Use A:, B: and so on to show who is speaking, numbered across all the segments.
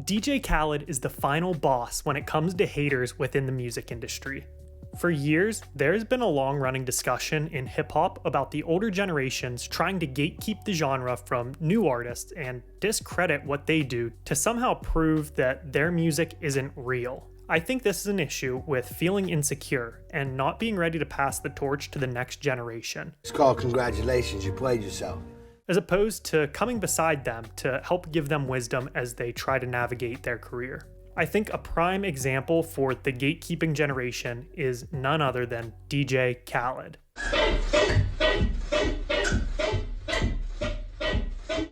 A: DJ Khaled is the final boss when it comes to haters within the music industry. For years, there's been a long-running discussion in hip-hop about the older generations trying to gatekeep the genre from new artists and discredit what they do to somehow prove that their music isn't real. I think this is an issue with feeling insecure and not being ready to pass the torch to the next generation.
B: It's called congratulations, you played yourself.
A: As opposed to coming beside them to help give them wisdom as they try to navigate their career. I think a prime example for the gatekeeping generation is none other than DJ Khaled.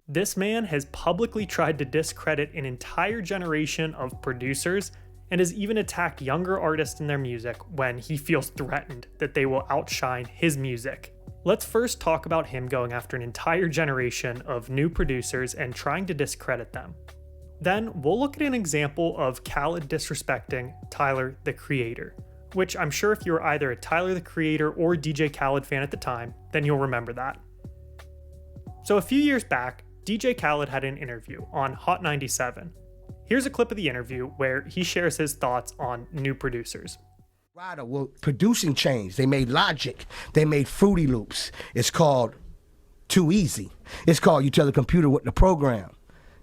A: This man has publicly tried to discredit an entire generation of producers and has even attacked younger artists in their music when he feels threatened that they will outshine his music. Let's first talk about him going after an entire generation of new producers and trying to discredit them. Then we'll look at an example of Khaled disrespecting Tyler, the Creator, which I'm sure if you were either a Tyler, the Creator or DJ Khaled fan at the time, then you'll remember that. So a few years back, DJ Khaled had an interview on Hot 97. Here's a clip of the interview where he shares his thoughts on new producers.
B: Well, producing changed. They made Logic. They made Fruity Loops. It's called Too Easy. It's called you tell the computer what to program.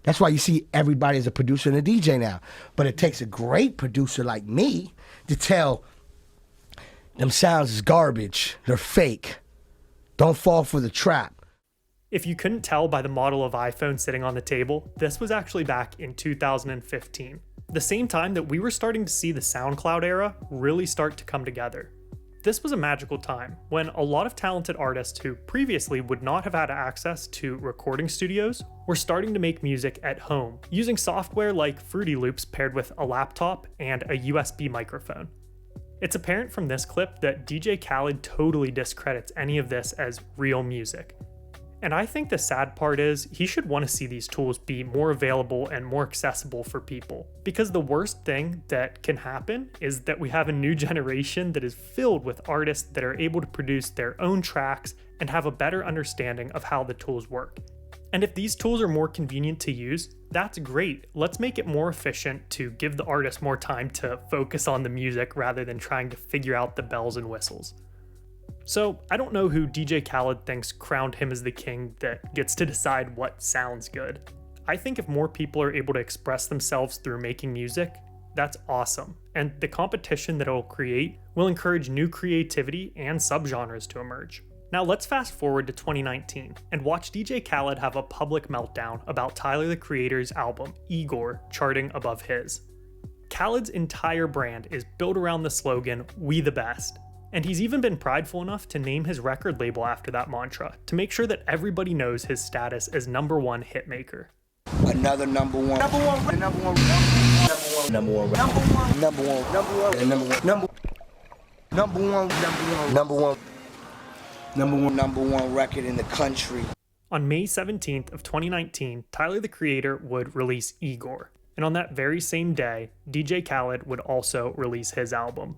B: That's why you see everybody as a producer and a DJ now. But it takes a great producer like me to tell them sounds is garbage. They're fake. Don't fall for the trap.
A: If you couldn't tell by the model of iPhone sitting on the table, this was actually back in 2015. The same time that we were starting to see the SoundCloud era really start to come together. This was a magical time when a lot of talented artists who previously would not have had access to recording studios were starting to make music at home using software like Fruity Loops paired with a laptop and a USB microphone. It's apparent from this clip that DJ Khaled totally discredits any of this as real music. And I think the sad part is he should want to see these tools be more available and more accessible for people. Because the worst thing that can happen is that we have a new generation that is filled with artists that are able to produce their own tracks and have a better understanding of how the tools work. And if these tools are more convenient to use, that's great. Let's make it more efficient to give the artist more time to focus on the music rather than trying to figure out the bells and whistles. So, I don't know who DJ Khaled thinks crowned him as the king that gets to decide what sounds good. I think if more people are able to express themselves through making music, that's awesome. And the competition that it'll create will encourage new creativity and subgenres to emerge. Now let's fast forward to 2019 and watch DJ Khaled have a public meltdown about Tyler, the Creator's album, Igor, charting above his. Khaled's entire brand is built around the slogan, "We the best." And he's even been prideful enough to name his record label after that mantra to make sure that everybody knows his status as #1 hitmaker.
B: Another number one, number one, number one, number one, number one, number one, number one, number one, number one, number one record in the country.
A: On May 17th of 2019, Tyler, the Creator would release Igor. And on that very same day, DJ Khaled would also release his album.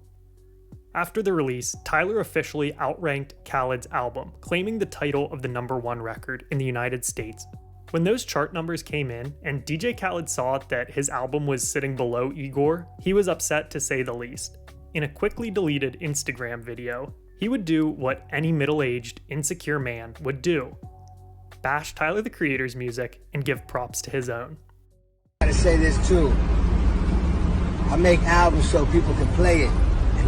A: After the release, Tyler officially outranked Khaled's album, claiming the title of the #1 record in the United States. When those chart numbers came in and DJ Khaled saw that his album was sitting below Igor, he was upset to say the least. In a quickly deleted Instagram video, he would do what any middle-aged, insecure man would do: bash Tyler, the Creator's music and give props to his own.
B: I gotta say this too. I make albums so people can play it.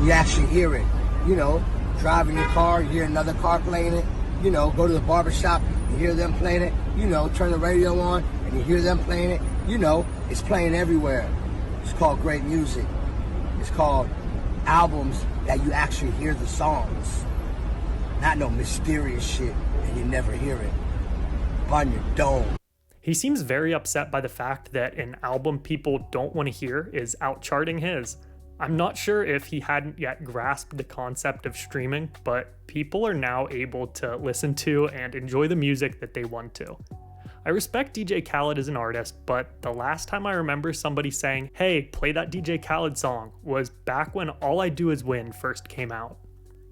B: You actually hear it, you know, driving your car, you hear another car playing it, you know, go to the barbershop, you hear them playing it, you know, turn the radio on and you hear them playing it, you know, it's playing everywhere. It's called great music. It's called albums that you actually hear the songs, not no mysterious shit and you never hear it on your dome.
A: He seems very upset by the fact that an album people don't want to hear is outcharting his. I'm not sure if he hadn't yet grasped the concept of streaming, but people are now able to listen to and enjoy the music that they want to. I respect DJ Khaled as an artist, but the last time I remember somebody saying, "Hey, play that DJ Khaled song," was back when All I Do Is Win first came out.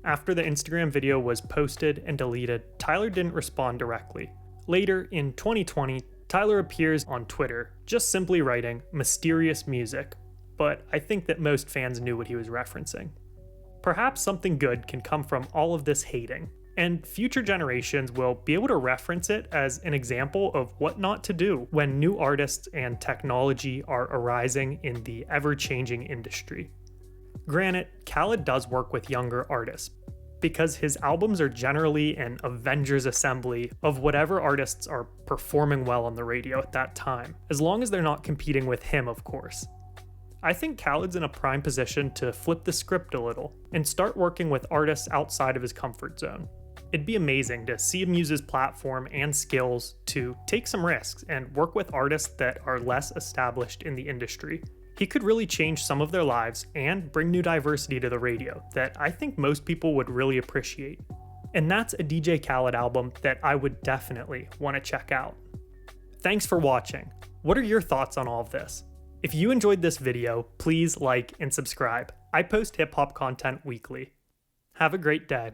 A: After the Instagram video was posted and deleted, Tyler didn't respond directly. Later, in 2020, Tyler appears on Twitter, just simply writing mysterious music, but I think that most fans knew what he was referencing. Perhaps something good can come from all of this hating, and future generations will be able to reference it as an example of what not to do when new artists and technology are arising in the ever-changing industry. Granted, Khaled does work with younger artists, because his albums are generally an Avengers assembly of whatever artists are performing well on the radio at that time, as long as they're not competing with him, of course. I think Khaled's in a prime position to flip the script a little and start working with artists outside of his comfort zone. It'd be amazing to see him use his platform and skills to take some risks and work with artists that are less established in the industry. He could really change some of their lives and bring new diversity to the radio that I think most people would really appreciate. And that's a DJ Khaled album that I would definitely want to check out. Thanks for watching. What are your thoughts on all of this? If you enjoyed this video, please like and subscribe. I post hip hop content weekly. Have a great day.